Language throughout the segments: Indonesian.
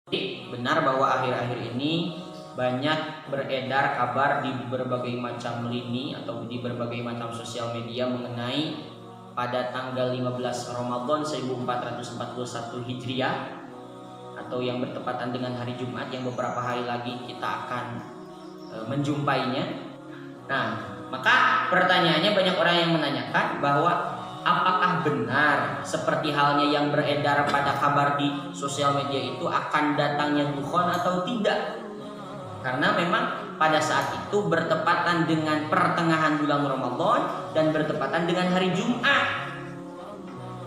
Jadi benar bahwa akhir-akhir ini banyak beredar kabar di berbagai macam lini atau di berbagai macam sosial media mengenai pada tanggal 15 Ramadan 1441 Hijriah atau yang bertepatan dengan hari Jumat yang beberapa hari lagi kita akan menjumpainya. Nah, maka pertanyaannya banyak orang yang menanyakan bahwa apakah benar seperti halnya yang beredar pada kabar di sosial media itu akan datangnya dukhon atau tidak? Karena memang pada saat itu bertepatan dengan pertengahan bulan Ramadan dan bertepatan dengan hari Jumat.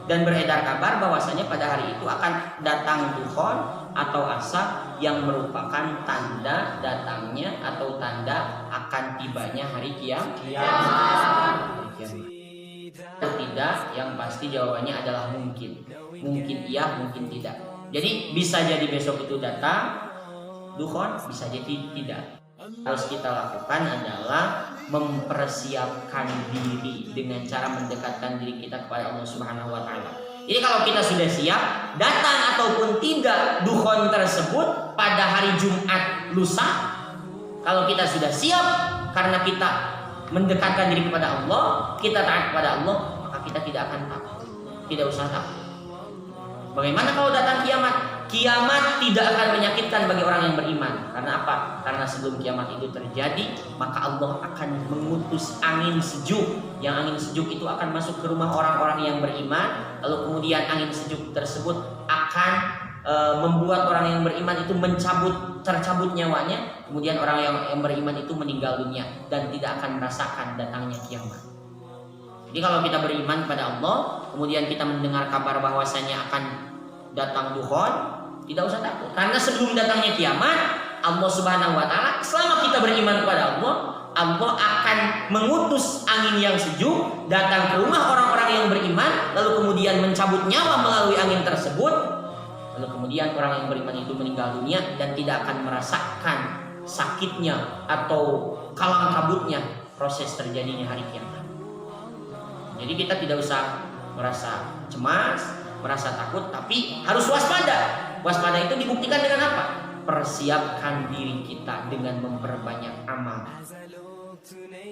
Dan beredar kabar bahwasanya pada hari itu akan datang dukhon atau asap yang merupakan tanda datangnya atau tanda akan tibanya hari kiamat. Tidak, yang pasti jawabannya adalah mungkin. Mungkin iya, mungkin tidak. Jadi bisa jadi besok itu datang dukhon, bisa jadi tidak. Harus kita lakukan adalah mempersiapkan diri dengan cara mendekatkan diri kita kepada Allah Subhanahu wa taala. Jadi kalau kita sudah siap, datang ataupun tidak dukhon tersebut pada hari Jumat lusa, kalau kita sudah siap karena kita mendekatkan diri kepada Allah, kita taat kepada Allah, maka kita tidak akan takut. Tidak usah takut. Bagaimana kalau datang kiamat? Kiamat tidak akan menyakitkan bagi orang yang beriman. Karena apa? Karena sebelum kiamat itu terjadi, maka Allah akan mengutus angin sejuk. Yang angin sejuk itu akan masuk ke rumah orang-orang yang beriman. Lalu kemudian angin sejuk tersebut akan membuat orang yang beriman itu tercabut nyawanya. Kemudian orang yang beriman itu meninggal dunia dan tidak akan merasakan datangnya kiamat. Jadi kalau kita beriman kepada Allah, kemudian kita mendengar kabar bahwasanya akan datang dukhon, tidak usah takut. Karena sebelum datangnya kiamat, Allah Subhanahu wa taala, selama kita beriman kepada Allah, Allah akan mengutus angin yang sejuk datang ke rumah orang-orang yang beriman, lalu kemudian mencabut nyawa melalui angin tersebut. Lalu kemudian orang yang beriman itu meninggal dunia dan tidak akan merasakan sakitnya atau kalang kabutnya proses terjadinya hari kiamat. Jadi kita tidak usah merasa cemas, merasa takut, tapi harus waspada. Waspada itu dibuktikan dengan apa? Persiapkan diri kita dengan memperbanyak amal.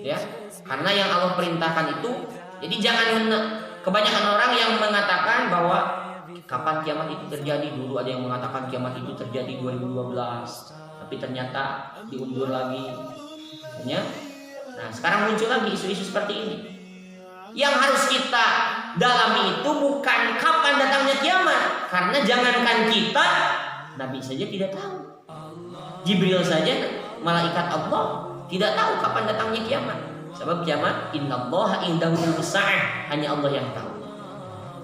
Ya, karena yang Allah perintahkan itu, jadi jangan kebanyakan orang yang mengatakan bahwa kapan kiamat itu terjadi. Dulu ada yang mengatakan kiamat itu terjadi 2012, tapi ternyata diundur lagi. Ya. Nah, sekarang muncul lagi isu-isu seperti ini. Yang harus kita dalami itu bukan kapan datangnya kiamat, karena jangankan kita, Nabi saja tidak tahu. Jibril saja, malaikat Allah, tidak tahu kapan datangnya kiamat. Sebab kiamat, innallaha indahu ilmus-sa'ah, hanya Allah yang tahu.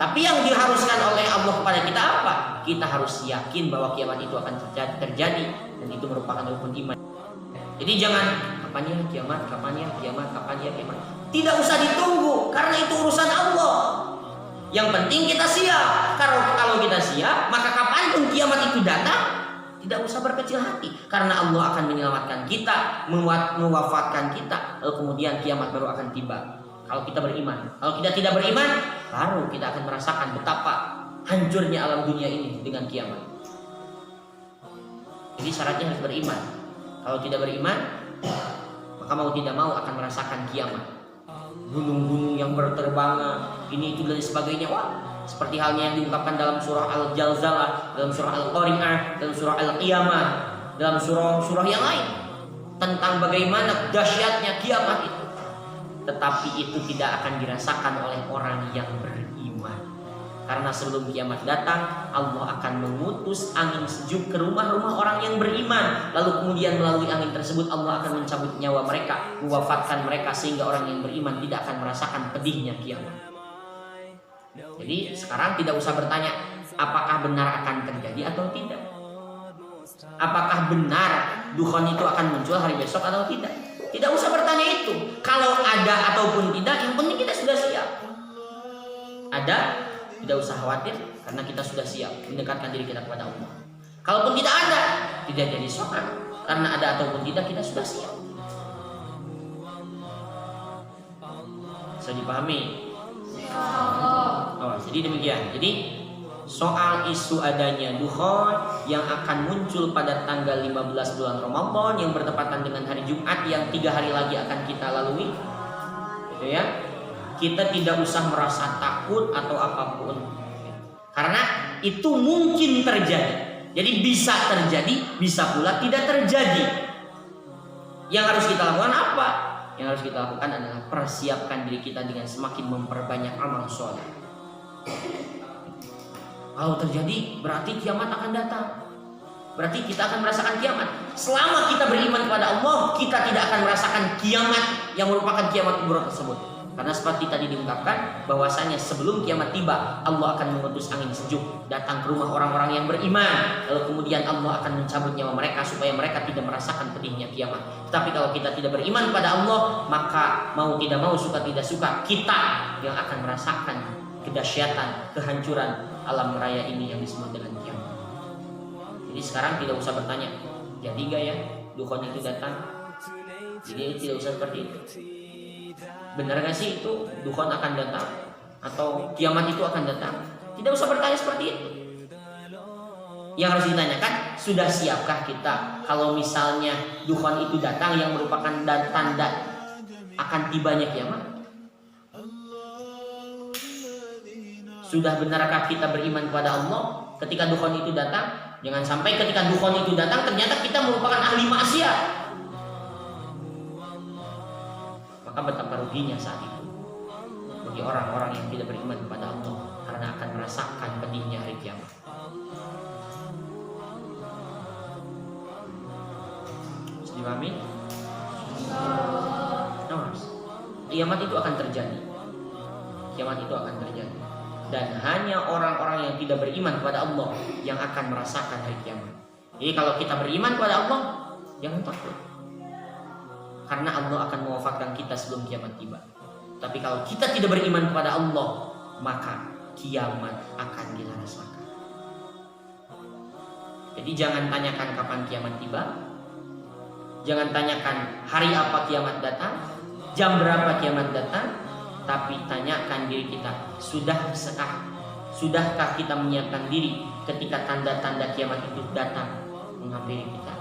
Tapi yang diharuskan oleh Allah kepada kita apa? Kita harus yakin bahwa kiamat itu akan terjadi dan itu merupakan rukun iman. Jadi jangan kapan ya kiamat, kapan ya kiamat, kapan ya kiamat. Tidak usah ditunggu karena itu urusan Allah. Yang penting kita siap. Kalau kita siap, maka kapanpun kiamat itu datang, tidak usah berkecil hati karena Allah akan menyelamatkan kita, mewafatkan kita, lalu kemudian kiamat baru akan tiba. Kalau kita beriman. Kalau kita tidak beriman, baru kita akan merasakan betapa hancurnya alam dunia ini dengan kiamat. Jadi syaratnya harus beriman. Kalau tidak beriman, maka mau tidak mau akan merasakan kiamat. Gunung-gunung yang berterbangan, ini itu dan sebagainya. Wah, seperti halnya yang diungkapkan dalam surah Al-Zalzalah, dalam surah Al-Qari'ah, dalam surah Al-Qiyamah, dalam surah-surah yang lain tentang bagaimana dahsyatnya kiamat itu. Tetapi itu tidak akan dirasakan oleh orang yang beriman. Karena sebelum kiamat datang, Allah akan mengutus angin sejuk ke rumah-rumah orang yang beriman. Lalu kemudian melalui angin tersebut Allah akan mencabut nyawa mereka, mewafatkan mereka sehingga orang yang beriman tidak akan merasakan pedihnya kiamat. Jadi sekarang tidak usah bertanya apakah benar akan terjadi atau tidak. Apakah benar dukhon itu akan muncul hari besok atau tidak. Tidak usah bertanya itu. Kalau ada ataupun tidak, yang penting kita sudah siap. Ada, tidak usah khawatir karena kita sudah siap mendekatkan diri kita kepada Allah. Kalaupun tidak ada, tidak jadi soal karena ada ataupun tidak kita sudah siap. Bisa dipahami? Oh, jadi demikian. Jadi soal isu adanya dukhon yang akan muncul pada tanggal 15 bulan Ramadan yang bertepatan dengan hari Jumat yang 3 hari lagi akan kita lalui, gitu ya. Kita tidak usah merasa takut atau apapun, karena itu mungkin terjadi. Jadi bisa terjadi, bisa pula tidak terjadi. Yang harus kita lakukan apa? Yang harus kita lakukan adalah persiapkan diri kita dengan semakin memperbanyak amal soleh. Kalau terjadi berarti kiamat akan datang. Berarti kita akan merasakan kiamat. Selama kita beriman kepada Allah, kita tidak akan merasakan kiamat yang merupakan kiamat kubra tersebut. Karena seperti tadi diungkapkan bahwasanya sebelum kiamat tiba, Allah akan mengutus angin sejuk datang ke rumah orang-orang yang beriman. Lalu kemudian Allah akan mencabut nyawa mereka supaya mereka tidak merasakan pedihnya kiamat. Tapi kalau kita tidak beriman pada Allah, maka mau tidak mau, suka tidak suka, kita yang akan merasakan kedahsyatan, kehancuran alam raya ini yang disebut dengan kiamat. Jadi sekarang tidak usah bertanya, jadi gak ya dukhon itu datang? Jadi tidak usah seperti itu. Benar gak sih itu dukhon akan datang? Atau kiamat itu akan datang? Tidak usah bertanya seperti itu. Yang harus ditanyakan, sudah siapkah kita kalau misalnya dukhon itu datang yang merupakan tanda akan tibanya kiamat? Sudah benarkah kita beriman kepada Allah ketika dukhon itu datang? Jangan sampai ketika dukhon itu datang ternyata kita merupakan ahli maksiat. Maka betapa ruginya saat itu bagi orang-orang yang tidak beriman kepada Allah, karena akan merasakan pedihnya hari kiamat. Dipahami? Kiamat itu akan terjadi. Kiamat itu akan terjadi. Dan hanya orang-orang yang tidak beriman kepada Allah yang akan merasakan hari kiamat. Jadi kalau kita beriman kepada Allah, jangan takut, karena Allah akan mewafatkan kita sebelum kiamat tiba. Tapi kalau kita tidak beriman kepada Allah, maka kiamat akan kita rasakan. Jadi jangan tanyakan kapan kiamat tiba, jangan tanyakan hari apa kiamat datang, jam berapa kiamat datang, tapi tanyakan diri kita, sudahkah kita menyiapkan diri ketika tanda-tanda kiamat itu datang menghampiri kita?